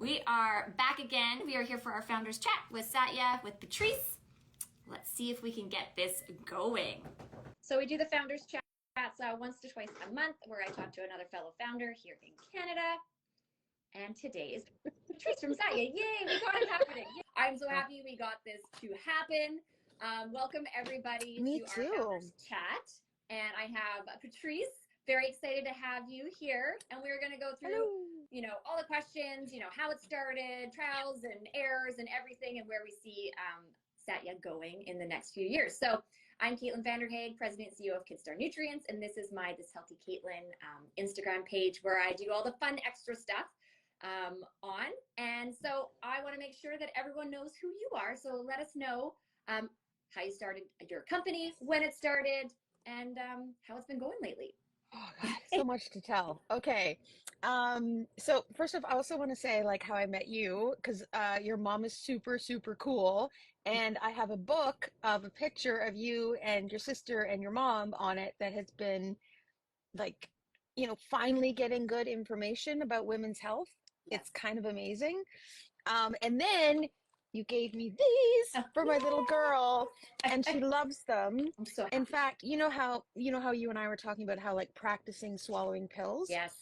We are back again. We are here for our Founders Chat with Satya, with Patrice. Let's see if we can get this going. So we do the Founders Chats once to twice a month where I talk to another fellow founder here in Canada. And today is Patrice from Satya. Yay, we got it happening. Yay. I'm so happy we got this to happen. Welcome everybody to our Founders Chat. And I have Patrice. Very excited to have you here. And we're going to go through, all the questions, how it started, trials and errors and everything, and where we see Satya going in the next few years. So I'm Caitlyn Vanderhaeghe, President and CEO of KidStar Nutrients. And this is my This Healthy Caitlyn Instagram page where I do all the fun extra stuff on. And so I want to make sure that everyone knows who you are. So let us know how you started your company, when it started, and how it's been going lately. Oh God, so much to tell. Okay. So first off, I also want to say how I met you because your mom is super, super cool. And I have a book of a picture of you and your sister and your mom on it that has been finally getting good information about women's health. Yes. It's kind of amazing. And then you gave me these for my little girl, and she loves them. I'm so happy. In fact, you know how you and I were talking about how practicing swallowing pills? Yes.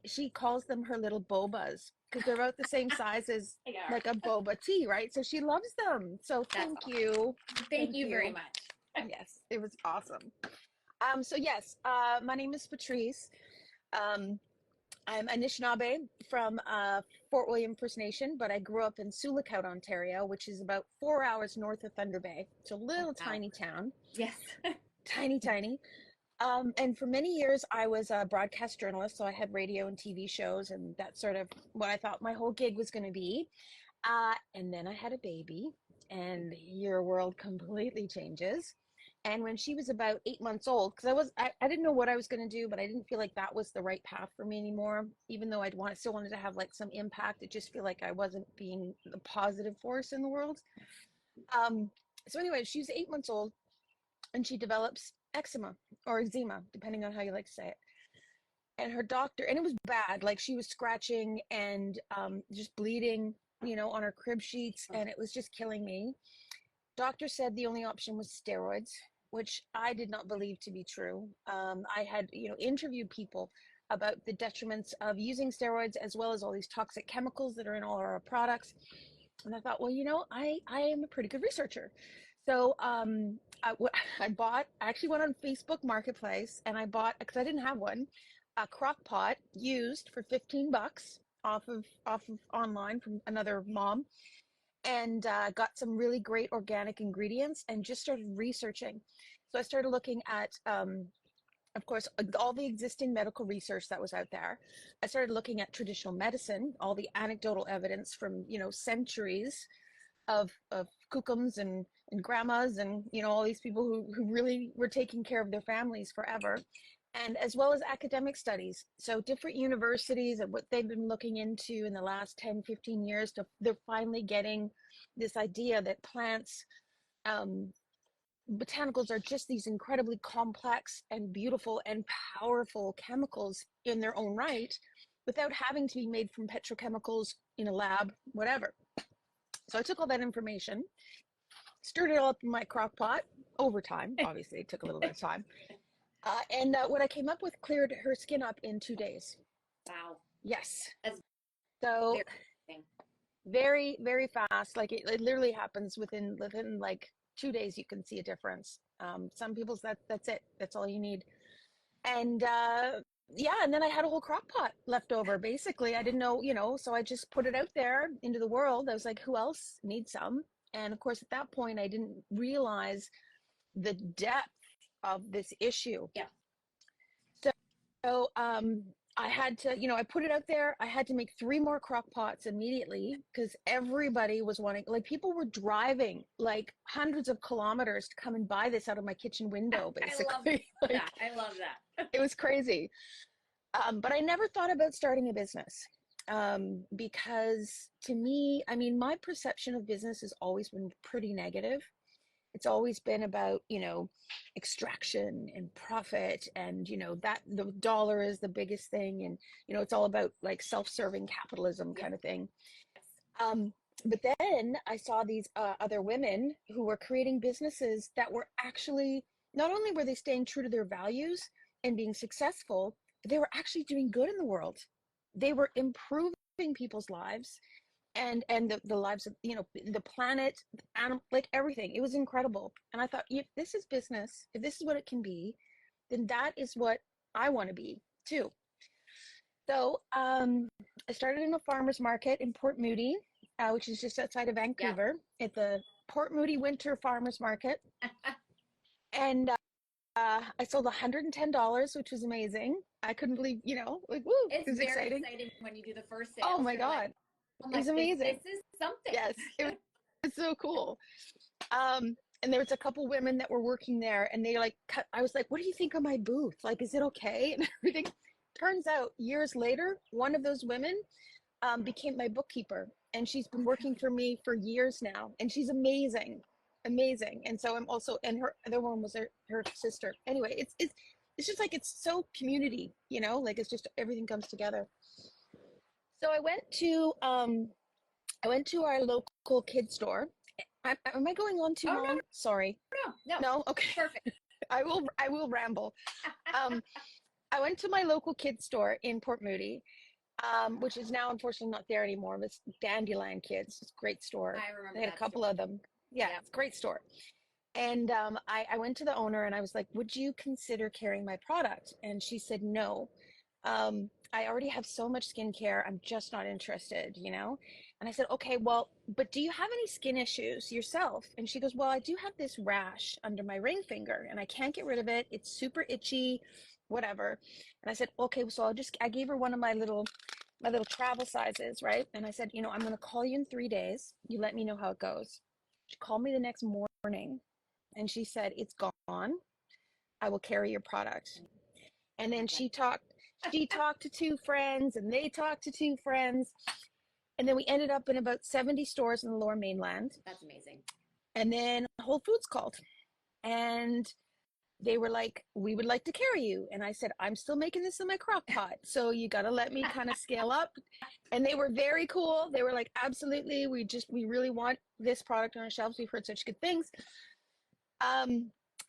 She calls them her little bobas because they're about the same size as a boba tea, right? So she loves them. So thank you. Thank you very much. Yes, it was awesome. So yes, my name is Patrice. I'm Anishinaabe from Fort William First Nation, but I grew up in Sulikout, Ontario, which is about 4 hours north of Thunder Bay. It's a little tiny town. Yes. Tiny. And for many years, I was a broadcast journalist, so I had radio and TV shows, and that's sort of what I thought my whole gig was going to be. And then I had a baby, and your world completely changes. And when she was about 8 months old, because I didn't know what I was going to do, but I didn't feel like that was the right path for me anymore. Even though still wanted to have some impact, it just feel like I wasn't being the positive force in the world. So anyway, she was 8 months old, and she develops eczema or eczema, depending on how you like to say it. And her doctor, and it was bad. She was scratching and just bleeding, on her crib sheets, and it was just killing me. Doctor said the only option was steroids, which I did not believe to be true. I had, interviewed people about the detriments of using steroids as well as all these toxic chemicals that are in all our products. And I thought, well, I am a pretty good researcher. So I actually went on Facebook Marketplace and I bought, because I didn't have one, a crock pot used for $15 off of online from another mom. And got some really great organic ingredients and just started researching. So I started looking at, of course, all the existing medical research that was out there. I started looking at traditional medicine, all the anecdotal evidence from, centuries of kukums and grandmas and, all these people who really were taking care of their families forever. And as well as academic studies. So different universities and what they've been looking into in the last 10, 15 years, they're finally getting this idea that plants, botanicals are just these incredibly complex and beautiful and powerful chemicals in their own right without having to be made from petrochemicals in a lab, whatever. So I took all that information, stirred it all up in my crock pot over time. Obviously, it took a little bit of time. And what I came up with cleared her skin up in 2 days. Wow. Yes. That's so very, very fast. It literally happens within 2 days. You can see a difference. Some people's that's it. That's all you need. And and then I had a whole crock pot left over. Basically, I didn't know, so I just put it out there into the world. I was like, who else needs some? And of course, at that point, I didn't realize the depth of this issue. Yeah. So I had to, I put it out there. I had to make 3 more crock pots immediately because everybody was wanting, people were driving hundreds of kilometers to come and buy this out of my kitchen window, basically. I love that. It was crazy. But I never thought about starting a business because to me, my perception of business has always been pretty negative. It's always been about, extraction and profit, and, that the dollar is the biggest thing. And, it's all about like self-serving capitalism kind of thing. But then I saw these other women who were creating businesses that were actually, not only were they staying true to their values and being successful, but they were actually doing good in the world. They were improving people's lives and the lives of, the planet, animal, like everything. It was incredible. And I thought, if this is business, if this is what it can be, then that is what I want to be too. So I started in a farmer's market in Port Moody, which is just outside of Vancouver, at the Port Moody Winter Farmer's Market. And I sold $110, which was amazing. I couldn't believe, like, woo, it was very exciting. when you do the first sales. Oh my God. It was amazing. This is something. Yes, it was so cool. And there was a couple women that were working there, and they I was like, what do you think of my booth? Like, is it okay? And everything. Turns out years later, one of those women became my bookkeeper, and she's been working for me for years now, and she's amazing. And so I'm also, and her other one was her sister. Anyway, it's just like, it's so community, like it's just everything comes together. So I went to our local kid store. Am I going on too long? No. Sorry. No. Okay. Perfect. I will ramble. I went to my local kid store in Port Moody, which is now unfortunately not there anymore. It's Dandelion Kids. It's a great store. I remember. They had a couple of them. Yeah, it's a great store. And I went to the owner and I was like, would you consider carrying my product? And she said, no. I already have so much skincare. I'm just not interested, And I said, okay, well, but do you have any skin issues yourself? And she goes, well, I do have this rash under my ring finger and I can't get rid of it. It's super itchy, whatever. And I said, okay, so I gave her one of my little travel sizes, right? And I said, I'm going to call you in 3 days. You let me know how it goes. She called me the next morning and she said, it's gone. I will carry your product. And then she talked to two friends and they talked to two friends. And then we ended up in about 70 stores in the Lower Mainland. That's amazing. And then Whole Foods called and they were like, we would like to carry you. And I said, I'm still making this in my crock pot. So you got to let me kind of scale up. And they were very cool. They were like, absolutely. We really want this product on our shelves. We've heard such good things.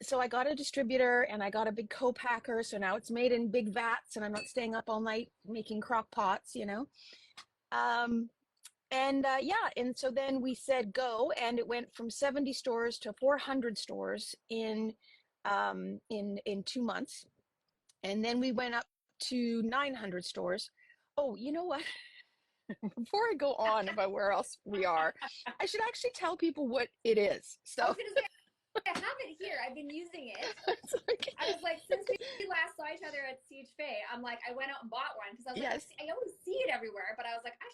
So I got a distributor and I got a big co-packer. So now it's made in big vats and I'm not staying up all night making crock pots, And so then we said go, and it went from 70 stores to 400 stores in 2 months. And then we went up to 900 stores. Oh, you know what? Before I go on about where else we are, I should actually tell people what it is. So I was gonna say, I have it here. I've been using it. Okay. I was like, since we last saw each other at CHFA, I'm like, I went out and bought one because I was like, I always see it everywhere, but I was like, I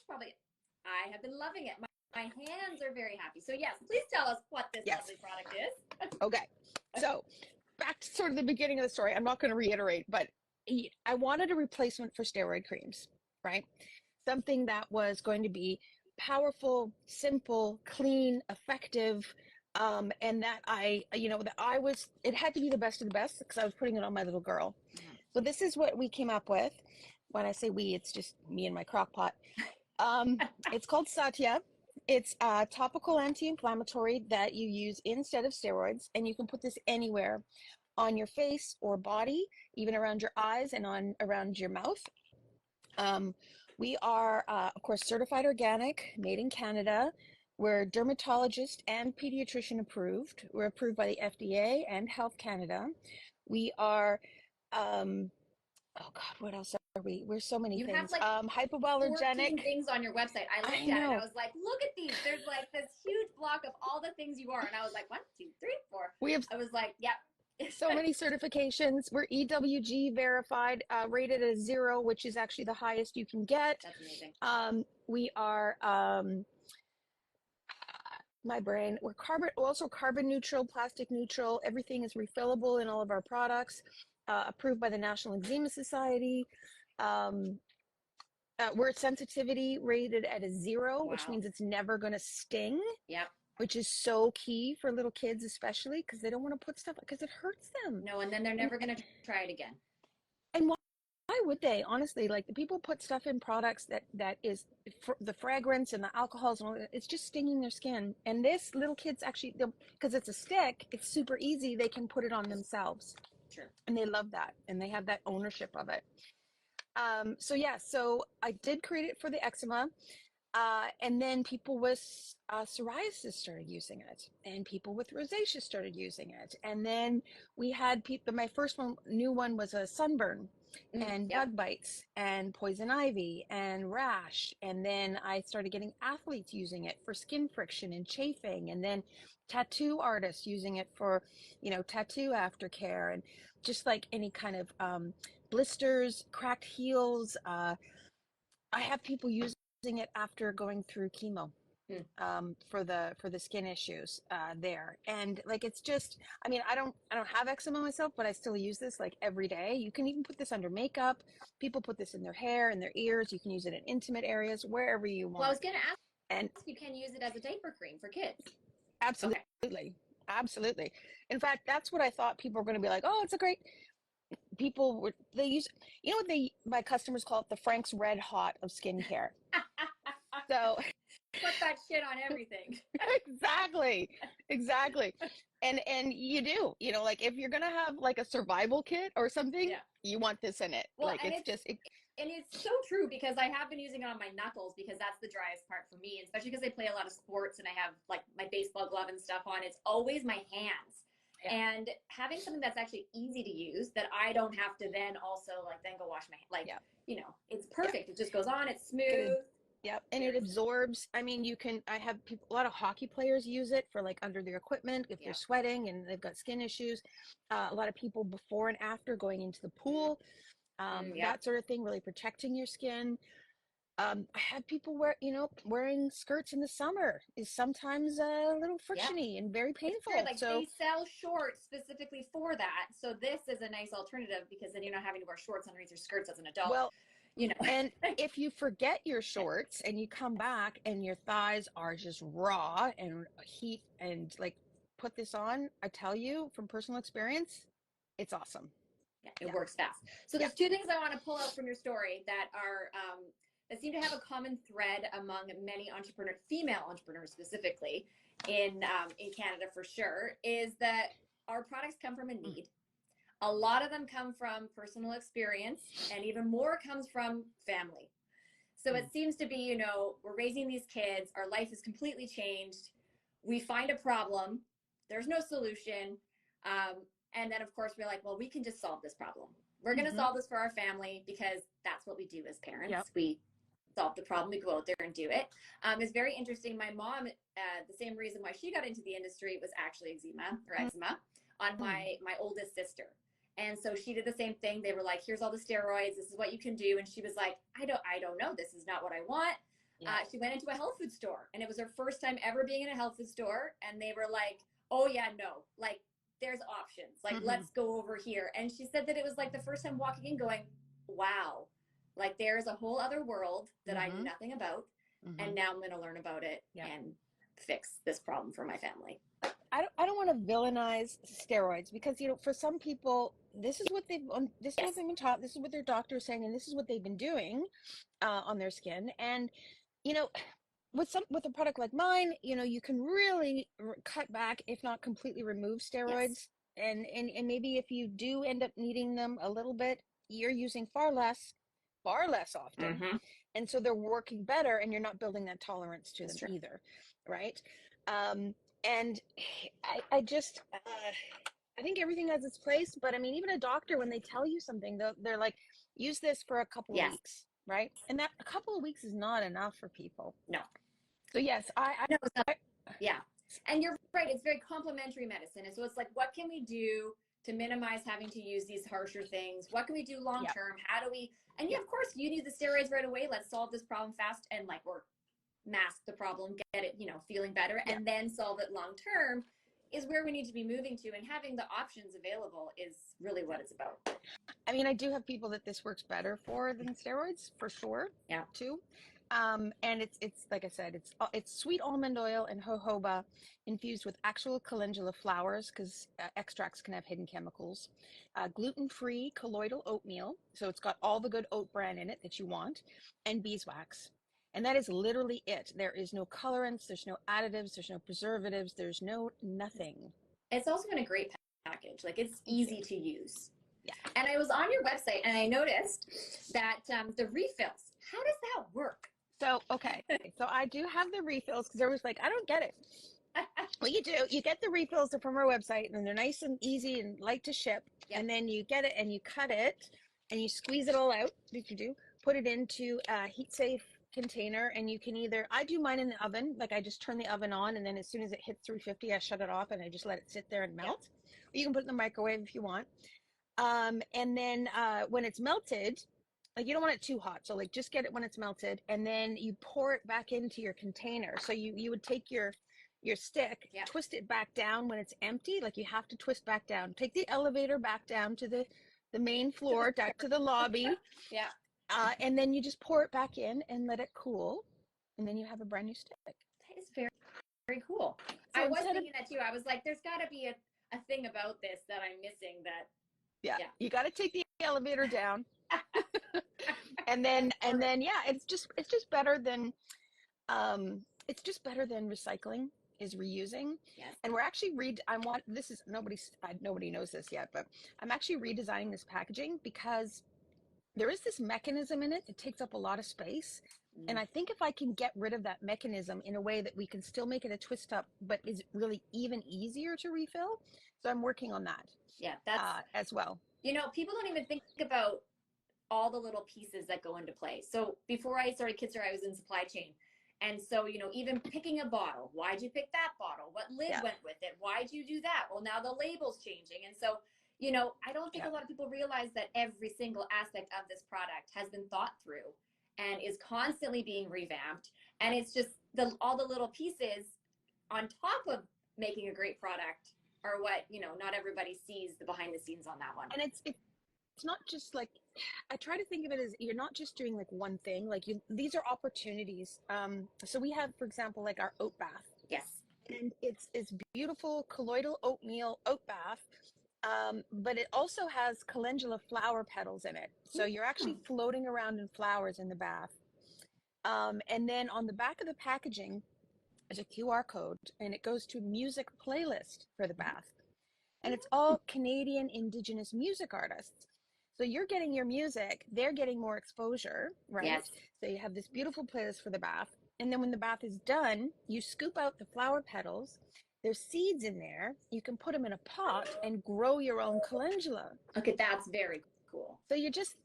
have been loving it. My hands are very happy. So yes, please tell us what this lovely product is. Okay. So back to sort of the beginning of the story. I'm not going to reiterate, but I wanted a replacement for steroid creams, right? Something that was going to be powerful, simple, clean, effective, and that it had to be the best of the best because I was putting it on my little girl. Mm-hmm. So this is what we came up with. When I say we, it's just me and my crock pot. It's called Satya. It's a topical anti-inflammatory that you use instead of steroids, and you can put this anywhere on your face or body, even around your eyes and around your mouth. We are, of course, certified organic, made in Canada. We're dermatologist and pediatrician approved. We're approved by the FDA and Health Canada. We are, oh God, what else are we? We're so many things. You have like hypoallergenic 14 things on your website. I looked at it. I was like, look at these. There's like this huge block of all the things you are. And I was like, 1, 2, 3, 4. I was like, yep. So many certifications. We're EWG verified, rated at a 0, which is actually the highest you can get. That's amazing. We are, my brain, we're also carbon neutral, plastic neutral. Everything is refillable in all of our products, approved by the National Eczema Society. We're sensitivity rated at a 0, which means it's never going to sting. Yep. which is so key for little kids, especially because they don't want to put stuff because it hurts them. No, and then they're never going to try it again. And why would they? Honestly, like the people put stuff in products that is the fragrance and the alcohols and all that, it's just stinging their skin. And this little kids actually, because it's a stick, it's super easy. They can put it on themselves. Sure. And they love that, and they have that ownership of it. So I did create it for the eczema. And then people with psoriasis started using it, and people with rosacea started using it. And then we had people, my first new one was a sunburn and bug bites and poison ivy and rash. And then I started getting athletes using it for skin friction and chafing. And then tattoo artists using it for, tattoo aftercare, and just like any kind of blisters, cracked heels. I have people using it after going through chemo for the skin issues there. And like, it's just, I don't have eczema myself, but I still use this like every day. You can even put this under makeup. People put this in their hair and their ears. You can use it in intimate areas, wherever you want. Well, I was going to ask, and you can use it as a diaper cream for kids. Absolutely. Okay. Absolutely. In fact, that's what I thought people were going to be like, oh, it's a great, they use, my customers call it the Frank's Red Hot of skincare. So put that shit on everything. Exactly. And you do, like if you're going to have like a survival kit or something, you want this in it. Well, like and it's so true, because I have been using it on my knuckles, because that's the driest part for me, especially because I play a lot of sports and I have like my baseball glove and stuff on. It's always my hands. Yeah. And having something that's actually easy to use, that I don't have to then also then go wash my hands. It's perfect. It just goes on. It's smooth. Yep. And it absorbs. I have a lot of hockey players use it for like under their equipment if they're sweating and they've got skin issues. A lot of people before and after going into the pool, that sort of thing, really protecting your skin. I have people wearing skirts in the summer is sometimes a little frictiony and very painful. So they sell shorts specifically for that. So this is a nice alternative, because then you're not having to wear shorts underneath your skirts as an adult. Well, and if you forget your shorts and you come back and your thighs are just raw and heat and like put this on, I tell you from personal experience, it's awesome. Yeah, it works fast. So there's two things I want to pull out from your story that are that seem to have a common thread among many female entrepreneurs specifically in Canada for sure, is that our products come from a need. A lot of them come from personal experience, and even more comes from family. So it seems to be, we're raising these kids, our life is completely changed. We find a problem, there's no solution. And then of course we're like, well, we can just solve this problem. We're going to solve this for our family, because that's what we do as parents. Yep. We solve the problem, we go out there and do it. It's very interesting. My mom, the same reason why she got into the industry was actually eczema on my oldest sister. And so she did the same thing. They were like, here's all the steroids. This is what you can do. And she was like, I don't know. This is not what I want. Yeah. She went into a health food store, and it was her first time ever being in a health food store. And they were like, oh yeah, no, like there's options. Like, let's go over here. And she said that it was like the first time walking in going, wow, like there's a whole other world that I knew nothing about. And now I'm going to learn about it and fix this problem for my family. I don't want to villainize steroids, because for some people this is what they've been taught, this is what their doctor is saying, and this is what they've been doing on their skin. And with a product like mine, you can really cut back, if not completely remove steroids. And maybe if you do end up needing them a little bit, you're using far less often. And so they're working better, and you're not building that tolerance to them either, right? And I think everything has its place, but even a doctor, when they tell you something, they're like, use this for a couple of weeks, right? And that a couple of weeks is not enough for people. No. So yes, yeah. And you're right. It's very complementary medicine. And so it's like, what can we do to minimize having to use these harsher things? What can we do long-term? How do we, and of course you need the steroids right away. Let's solve this problem fast and or mask the problem, get it, feeling better, and then solve it long-term is where we need to be moving to. And having the options available is really what it's about. I do have people that this works better for than steroids, for sure. Yeah. Too. And it's like I said, it's sweet almond oil and jojoba infused with actual calendula flowers because extracts can have hidden chemicals. Gluten-free colloidal oatmeal, so it's got all the good oat bran in it that you want, and beeswax. And that is literally it. There is no colorants, there's no additives, there's no preservatives, there's no nothing. It's also in a great package. Like it's easy to use. Yeah. And I was on your website and I noticed that the refills, how does that work? So, okay. So I do have the refills because there was like, I don't get it. Well, you do. You get the refills from our website and they're nice and easy and light to ship. Yep. And then you get it and you cut it and you squeeze it all out. Did you do? Put it into a heat safe container and you can either, I do mine in the oven. Like I just turn the oven on and then as soon as it hits 350, I shut it off and I just let it sit there and melt. Yep. Or you can put it in the microwave if you want. And then when it's melted, like you don't want it too hot, so like just get it when it's melted and then you pour it back into your container. So you would take your stick, yeah, twist it back down when it's empty. Like you have to twist back down, take the elevator back down to the main floor, back to the lobby. Yeah. And then you just pour it back in and let it cool, and then you have a brand new stick. That is very, very cool. So I was thinking that too. I was like, there's got to be a thing about this that I'm missing. That yeah. You got to take the elevator down. and then yeah, it's just better than recycling is reusing. Yes. And we're actually nobody knows this yet, but I'm actually redesigning this packaging because there is this mechanism in it that takes up a lot of space. Mm. And I think if I can get rid of that mechanism in a way that we can still make it a twist up, but is really even easier to refill. So I'm working on that. Yeah, that's as well. You know, people don't even think about all the little pieces that go into play. So before I started KidStar, I was in supply chain. And so, you know, even picking a bottle, why'd you pick that bottle? What lid went with it? Why'd you do that? Well, now the label's changing. And so, you know, I don't think a lot of people realize that every single aspect of this product has been thought through and is constantly being revamped. And it's just all the little pieces on top of making a great product are what, you know, not everybody sees the behind the scenes on that one. And it's not just like, I try to think of it as you're not just doing like one thing, like these are opportunities. So we have, for example, like our oat bath. Yes. And it's beautiful colloidal oatmeal oat bath. But it also has calendula flower petals in it. So you're actually floating around in flowers in the bath. And then on the back of the packaging is a QR code and it goes to a music playlist for the bath. And it's all Canadian Indigenous music artists. So you're getting your music, they're getting more exposure, right? Yes. So you have this beautiful playlist for the bath. And then when the bath is done, you scoop out the flower petals. There's seeds in there. You can put them in a pot and grow your own calendula. Okay, that's very cool. So you just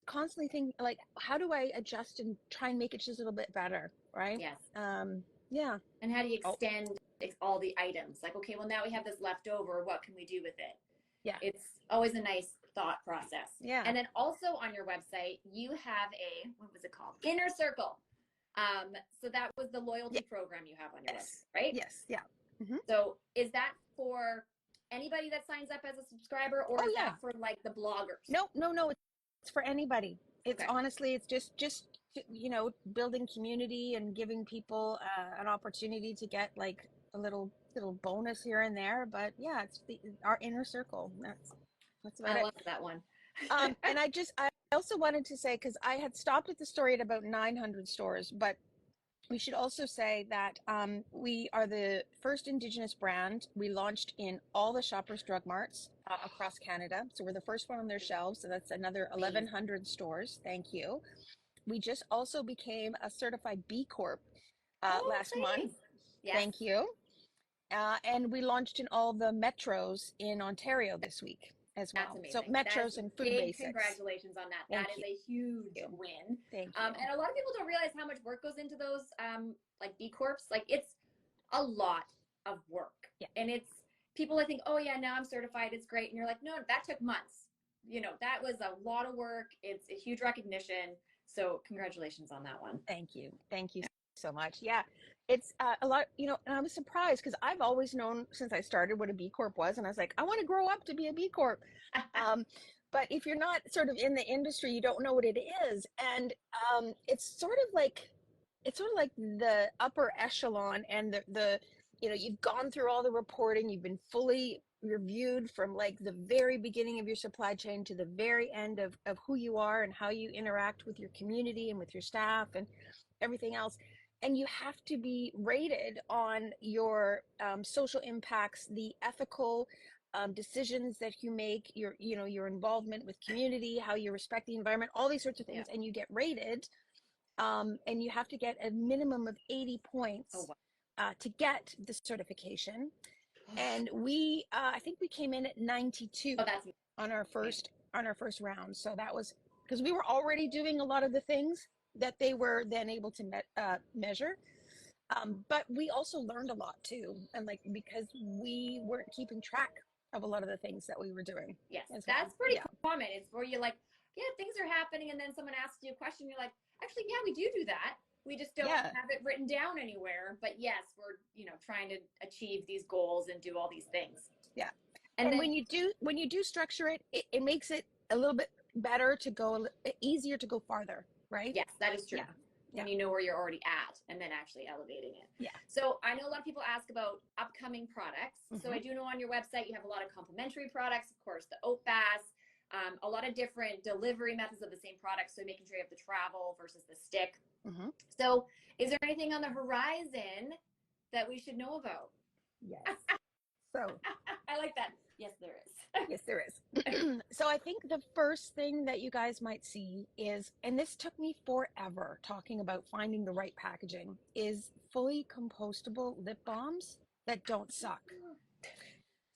constantly think like, how do I adjust and try and make it just a little bit better, right? Yes. Yeah. And how do you extend all the items? Like, okay, well now we have this left over. What can we do with it? Yeah. It's always a nice thought process. Yeah. And then also on your website, you have what was it called? Inner Circle. So that was the loyalty program you have on your website, right? Yes. Yeah. Mm-hmm. So is that for anybody that signs up as a subscriber or is that for like the bloggers? No. It's for anybody. It's honestly, it's just, you know, building community and giving people an opportunity to get like a little bonus here and there. But yeah, it's our inner circle. That's about it. I love that one. And I also wanted to say, because I had stopped at the store at about 900 stores, but we should also say that we are the first Indigenous brand. We launched in all the Shoppers Drug Marts across Canada. So we're the first one on their shelves. So that's another 1,100 stores. Thank you. We just also became a certified B-Corp last month. Yes. Thank you. And we launched in all the metros in Ontario this week as well. That's amazing. So metros and food basics. Congratulations on that. That is a huge win. Thank you. And a lot of people don't realize how much work goes into those like B Corps. Like it's a lot of work. Yeah. And it's people I think, oh yeah, now I'm certified, it's great. And you're like, no, that took months. You know, that was a lot of work. It's a huge recognition. So congratulations on that one. Thank you. Thank you so much. Yeah, it's a lot, you know, and I was surprised because I've always known since I started what a B Corp was. And I was like, I want to grow up to be a B Corp. But if you're not sort of in the industry, you don't know what it is. And it's sort of like it's sort of like the upper echelon, and the you've gone through all the reporting, you've been fully reviewed from like the very beginning of your supply chain to the very end of who you are and how you interact with your community and with your staff and everything else. And you have to be rated on your social impacts, the ethical decisions that you make, your involvement with community, how you respect the environment, all these sorts of things, and you get rated. And you have to get a minimum of 80 points to get the certification. And I think we came in at 92 on our first round. So that was because we were already doing a lot of the things that they were then able to measure. But we also learned a lot too, and like because we weren't keeping track of a lot of the things that we were doing. Yes, that's pretty common. It's where you're like, yeah, things are happening, and then someone asks you a question, you're like, actually, yeah, we do that. We just don't have it written down anywhere. But yes, we're trying to achieve these goals and do all these things. Yeah, and then, when you do structure it, it makes it a little bit better to go, easier to go farther, right? Yes, that is true. When you know where you're already at, and then actually elevating it. Yeah. So I know a lot of people ask about upcoming products. So I do know on your website you have a lot of complementary products, of course, the oat bass. A lot of different delivery methods of the same product. So making sure you have the travel versus the stick. So is there anything on the horizon that we should know about? Yes. So I like that. Yes, there is. Yes, there is. So I think the first thing that you guys might see is, and this took me forever talking about finding the right packaging, is fully compostable lip balms that don't suck.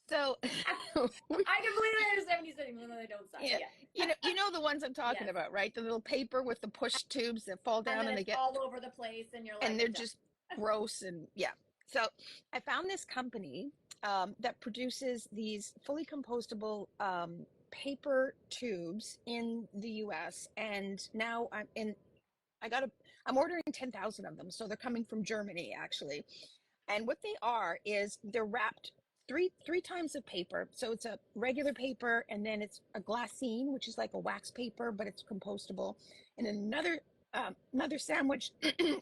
So I completely understand when you said no, they don't suck. Yeah. You know the ones I'm talking about, right? The little paper with the push tubes that fall down and they get all over the place, and you're like, and they're just gross. And so I found this company that produces these fully compostable paper tubes in the US, and now I'm ordering 10,000 of them, so they're coming from Germany actually. And what they are is they're wrapped three times of paper. So it's a regular paper, and then it's a glassine, which is like a wax paper, but it's compostable, and another sandwich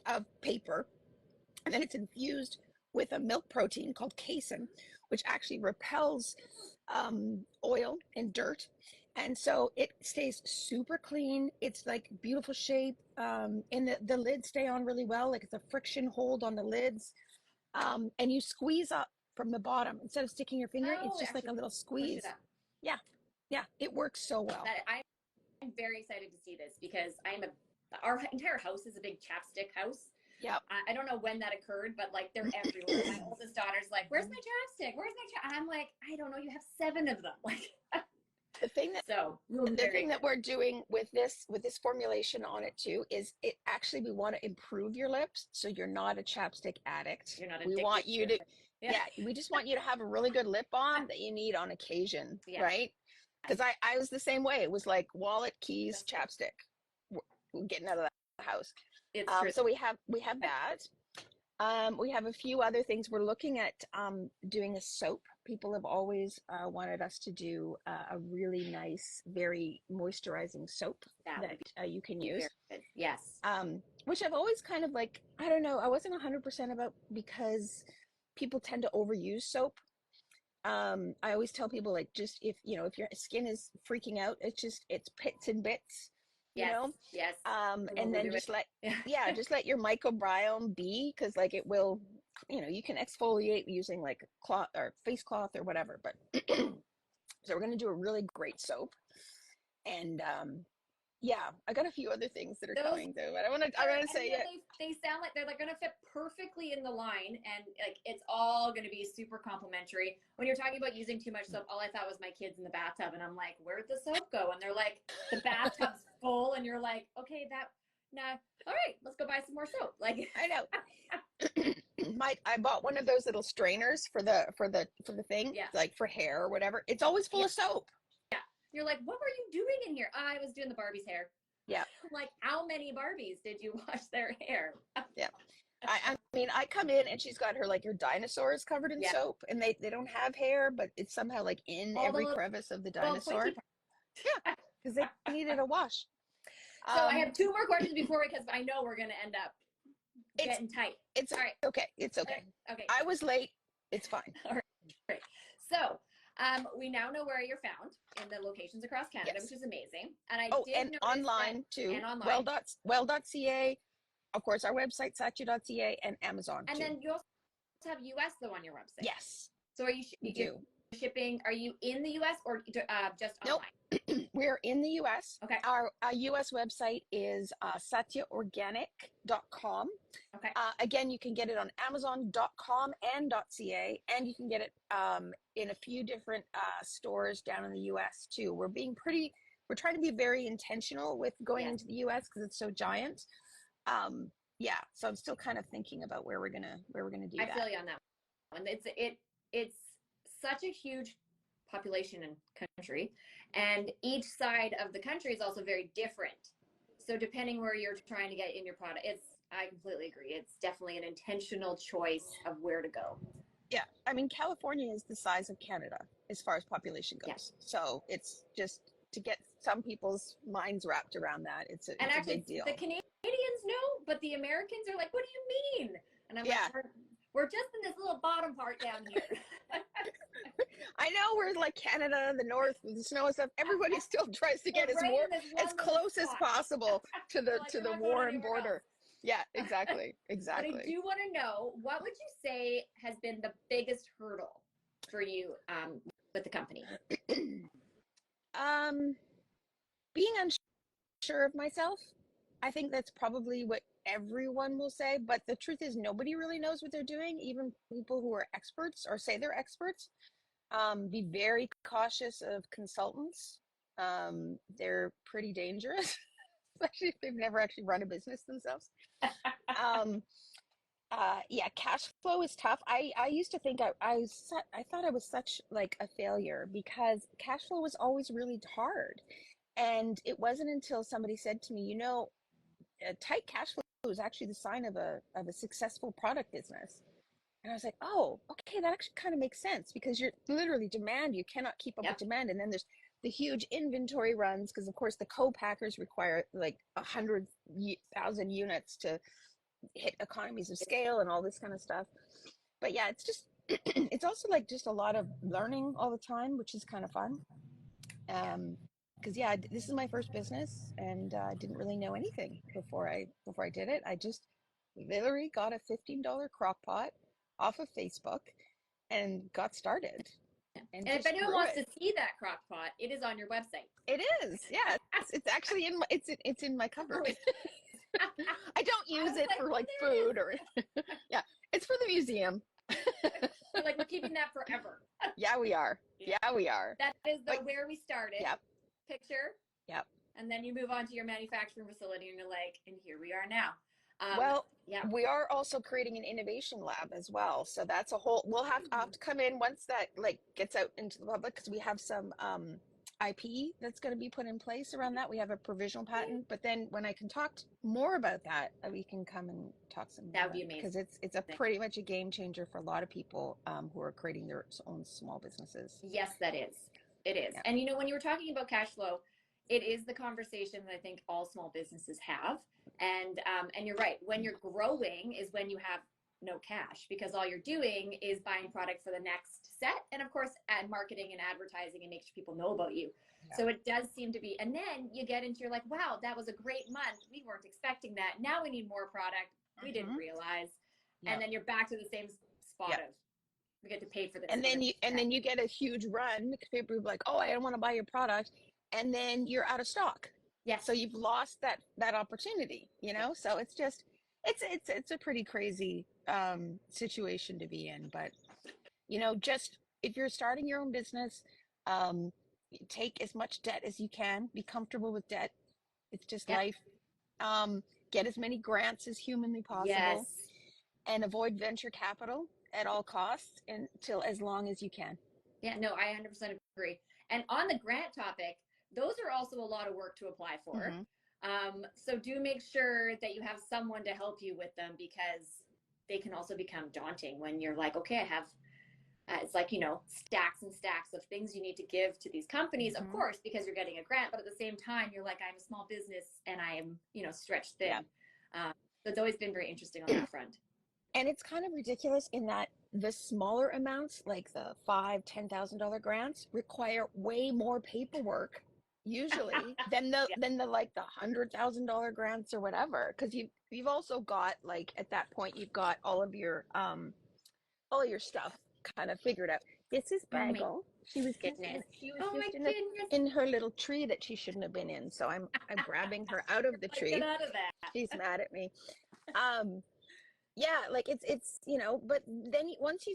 of paper, and then it's infused with a milk protein called casein, which actually repels oil and dirt, and so it stays super clean. It's like beautiful shape, and the lids stay on really well. Like it's a friction hold on the lids, and you squeeze up from the bottom instead of sticking your finger. It's just like a little squeeze. Yeah, it works so well. I'm very excited to see this because our entire house is a big chapstick house. Yeah. I don't know when that occurred, but like they're everywhere. My oldest daughter's like, "Where's my chapstick? Where's my chapstick?" I'm like, "I don't know. You have 7 of them." Like the thing that we're doing with this formulation on it too is it actually, we want to improve your lips so you're not a chapstick addict. You're not addicted. We want you to we just want you to have a really good lip balm that you need on occasion, right? Because I was the same way. It was like wallet, keys, chapstick. We're getting out of the house. It's true. So we have that. We have a few other things. We're looking at doing a soap. People have always wanted us to do a really nice, very moisturizing soap that you can use. Yes. Which I've always kind of like, I don't know, I wasn't 100% about, because people tend to overuse soap. I always tell people, like, just if your skin is freaking out, it's pits and bits. Yes. And then just let your microbiome be, because like it will, you can exfoliate using like cloth or face cloth or whatever. But so we're going to do a really great soap, and I got a few other things that are coming too, but I want to say they sound like they're going to fit perfectly in the line, and like it's all going to be super complimentary. When you're talking about using too much soap, all I thought was my kids in the bathtub, and I'm like, where'd the soap go? And they're like, the bathtub's full, and you're like, okay, all right, let's go buy some more soap. Like, I know. I bought one of those little strainers for the thing, like for hair or whatever. It's always full of soap. You're like, what were you doing in here? I was doing the Barbie's hair. Yeah. I'm like, how many Barbies did you wash their hair? Yeah. I mean, I come in and she's got her dinosaurs covered in soap, and they don't have hair, but it's somehow like in every crevice of the dinosaur. Yeah, because they needed a wash. So I have 2 more questions because I know we're going to end up It's getting tight. it's All right. okay. It's okay. Okay. I was late. It's fine. All right. Great. So we now know where you're found in the locations across Canada, Yes. which is amazing. And I did and notice online that, too. and online. Well.ca, of course, our website, satya.ca, and Amazon And too. then you also have US though on your website. Yes. So are you We do. shipping? Are you in the US or just Nope. online? We're in the US. Okay. Our US website is satyaorganic.com. Okay. Again, you can get it on amazon.com and .ca, and you can get it in a few different stores down in the US too. We're trying to be very intentional with going into the US because it's so giant. Yeah, so I'm still kind of thinking about where we're gonna do that. I feel you on that one. It's such a huge population and country, and each side of the country is also very different. So depending where you're trying to get in your product, I completely agree. It's definitely an intentional choice of where to go. Yeah, I mean, California is the size of Canada as far as population goes. Yeah. So it's just to get some people's minds wrapped around that. It's a big deal. The Canadians know, but the Americans are like, "What do you mean?" And I'm like, "We're just in this little bottom part down here." I know we're like Canada, the north, with the snow and stuff. Everybody still tries to get as close as possible to the warm border. Else. Yeah, exactly. But I do want to know, what would you say has been the biggest hurdle for you with the company? Being unsure of myself. I think that's probably what everyone will say, but the truth is nobody really knows what they're doing, even people who are experts or say they're experts. Be very cautious of consultants. They're pretty dangerous, especially if they've never actually run a business themselves. Yeah, cash flow is tough. I used to think I thought I was such like a failure because cash flow was always really hard. And it wasn't until somebody said to me, a tight cash flow is actually the sign of a successful product business. And I was like, oh, okay, that actually kind of makes sense because you're literally demand. You cannot keep up with demand. And then there's the huge inventory runs because, of course, the co-packers require like 100,000 units to hit economies of scale and all this kind of stuff. But yeah, it's just, it's also like just a lot of learning all the time, which is kind of fun. Because yeah, this is my first business and I didn't really know anything before I did it. I just literally got a $15 crock pot off of Facebook and got started. And if anyone wants to see that crock pot, it is on your website. It is, yeah. It's actually it's in my cupboard. I don't use it for like food or yeah. It's for the museum. Like, we're keeping that forever. Yeah, we are. Yeah, we are. That is where we started. Yep. Picture. Yep. And then you move on to your manufacturing facility and you're like, and here we are now. We are also creating an innovation lab as well. So that's a whole, we'll have to come in once that like gets out into the public because we have some IP that's going to be put in place around that. We have a provisional patent, but then when I can talk more about that, we can come and talk some more. That would be amazing. Because it's a pretty much a game changer for a lot of people who are creating their own small businesses. Yes, that is. It is. Yeah. And when you were talking about cash flow, it is the conversation that I think all small businesses have. And you're right. When you're growing is when you have no cash because all you're doing is buying product for the next set. And of course, marketing and advertising and make sure people know about you. Yeah. So it does seem to be. And then you get into, you're like, wow, that was a great month. We weren't expecting that. Now we need more product. We didn't realize. Yeah. And then you're back to the same spot of, we get to pay for this. And then you get a huge run because people are like, oh, I don't want to buy your product. And then you're out of stock. Yeah. So you've lost that opportunity, So it's just, it's a pretty crazy situation to be in. But, just if you're starting your own business, take as much debt as you can. Be comfortable with debt. It's just life. Get as many grants as humanly possible. Yes. And avoid venture capital at all costs until as long as you can. Yeah, no, I 100% agree. And on the grant topic, those are also a lot of work to apply for. Mm-hmm. So do make sure that you have someone to help you with them because they can also become daunting when you're like, okay, I have, it's like, stacks and stacks of things you need to give to these companies, of course, because you're getting a grant. But at the same time, you're like, I'm a small business and I am, stretched thin. Yeah. So it's always been very interesting on that front. And it's kind of ridiculous in that the smaller amounts, like the $5,000, $10,000 grants, require way more paperwork usually than the like the $100,000 grants or whatever. Because you've also got, like, at that point you've got all your stuff kind of figured out. This is Bagel. She was just in her little tree that she shouldn't have been in. So I'm grabbing her out of the tree. Get out of that. She's mad at me. Yeah, like it's but then once you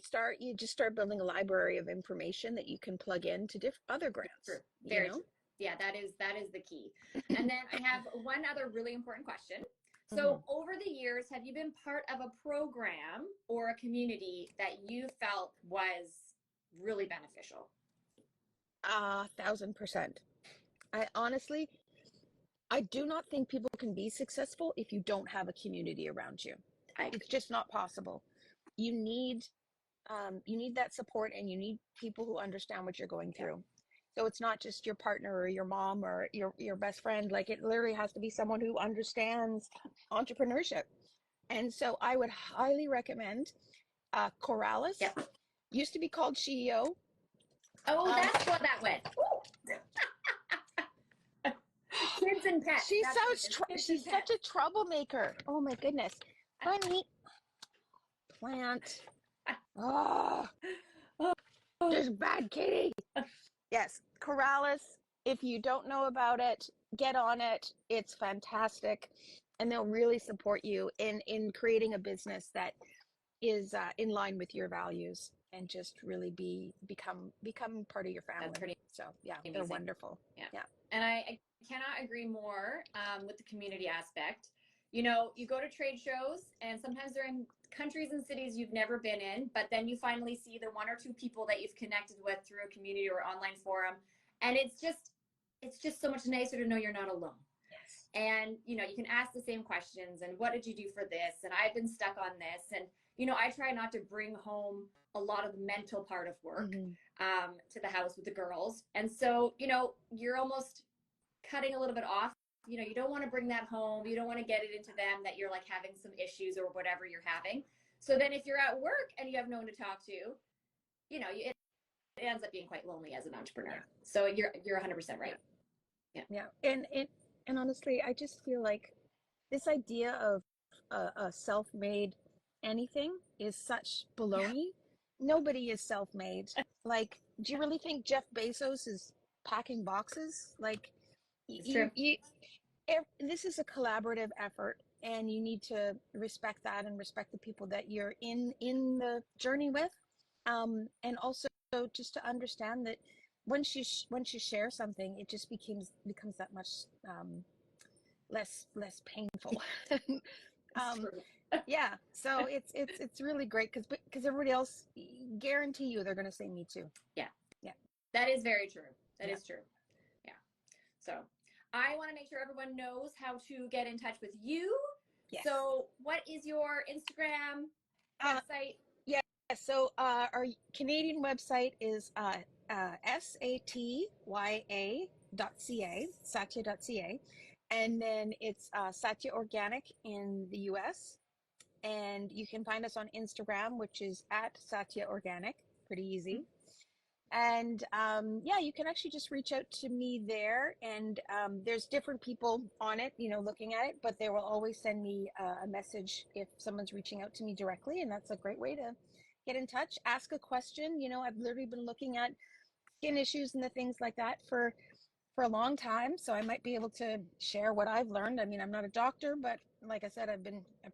just start building a library of information that you can plug into other grants. True. Very true. Yeah, that is the key. And then I have one other really important question. So over the years, have you been part of a program or a community that you felt was really beneficial? 1,000%. I do not think people can be successful if you don't have a community around you. It's just not possible. You need that support, and you need people who understand what you're going through. So it's not just your partner or your mom or your best friend. Like, it literally has to be someone who understands entrepreneurship. And so I would highly recommend Corrales. Yep. Used to be called CEO. Oh, that's what that went. Kids and pets. She's such a troublemaker. Oh my goodness. Funny plant. Oh, there's bad kitty. Yes, Corrales. If you don't know about it, get on it. It's fantastic, and they'll really support you in creating a business that is in line with your values, and just really become part of your family. That's pretty So yeah, amazing. They're wonderful. Yeah. And I cannot agree more with the community aspect. You know, you go to trade shows, and sometimes they're in countries and cities you've never been in, but then you finally see the one or two people that you've connected with through a community or online forum, and it's just so much nicer to know you're not alone. Yes. And you can ask the same questions, and what did you do for this, and I've been stuck on this, and I try not to bring home a lot of the mental part of work to the house with the girls, and so you're almost cutting a little bit off. You don't want to bring that home. You don't want to get it into them that you're like having some issues or whatever you're having. So then if you're at work and you have no one to talk to, it ends up being quite lonely as an entrepreneur. Yeah. So you're 100% right. Yeah. And honestly, I just feel like this idea of a self-made anything is such baloney. Yeah. Nobody is self-made. Like, do you really think Jeff Bezos is packing boxes? Like, this is a collaborative effort, and you need to respect that and respect the people that you're in the journey with, and also just to understand that once you share something, it just becomes that much less painful. Yeah, so it's really great because everybody else, guarantee you, they're going to say me too. Yeah, that is very true. That is true. Yeah. So I want to make sure everyone knows how to get in touch with you. Yes. So what is your Instagram website? So our Canadian website is satya.ca, satya.ca. And then it's Satya Organic in the US. And you can find us on Instagram, which is at Satya Organic. Pretty easy. And you can actually just reach out to me there. And there's different people on it, looking at it, but they will always send me a message if someone's reaching out to me directly. And that's a great way to get in touch, ask a question. I've literally been looking at skin issues and the things like that for a long time. So I might be able to share what I've learned. I mean, I'm not a doctor, but like I said, I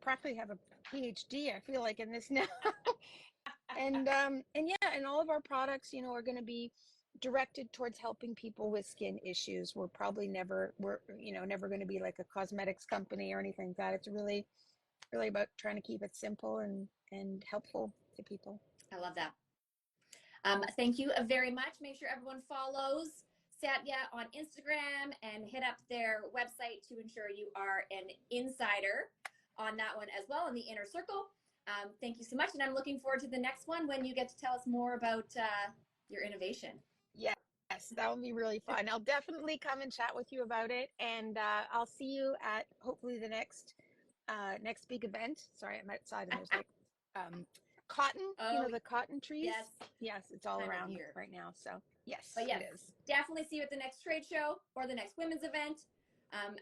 practically have a PhD, I feel like, in this now. And all of our products, are going to be directed towards helping people with skin issues. We're never going to be like a cosmetics company or anything like that. It's really, really about trying to keep it simple and helpful to people. I love that. Thank you very much. Make sure everyone follows Satya on Instagram and hit up their website to ensure you are an insider on that one as well, in the inner circle. Thank you so much. And I'm looking forward to the next one when you get to tell us more about your innovation. Yes, that will be really fun. I'll definitely come and chat with you about it. And I'll see you at hopefully the next next big event. Sorry, I'm outside and there's like cotton, Oh, the cotton trees. yes. Yes, it's all Time of around year. right now. So yes, But yes, it is. definitely see you at the next trade show or the next women's event.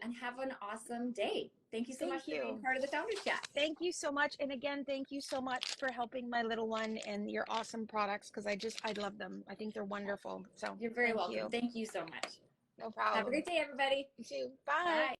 And have an awesome day. Thank you so much for being part of the Founders Chat. Thank you so much. And again, thank you so much for helping my little one and your awesome products, because I love them. I think they're wonderful. So you're very welcome. Thank you so much. No problem. Have a great day, everybody. You too. Bye. Bye.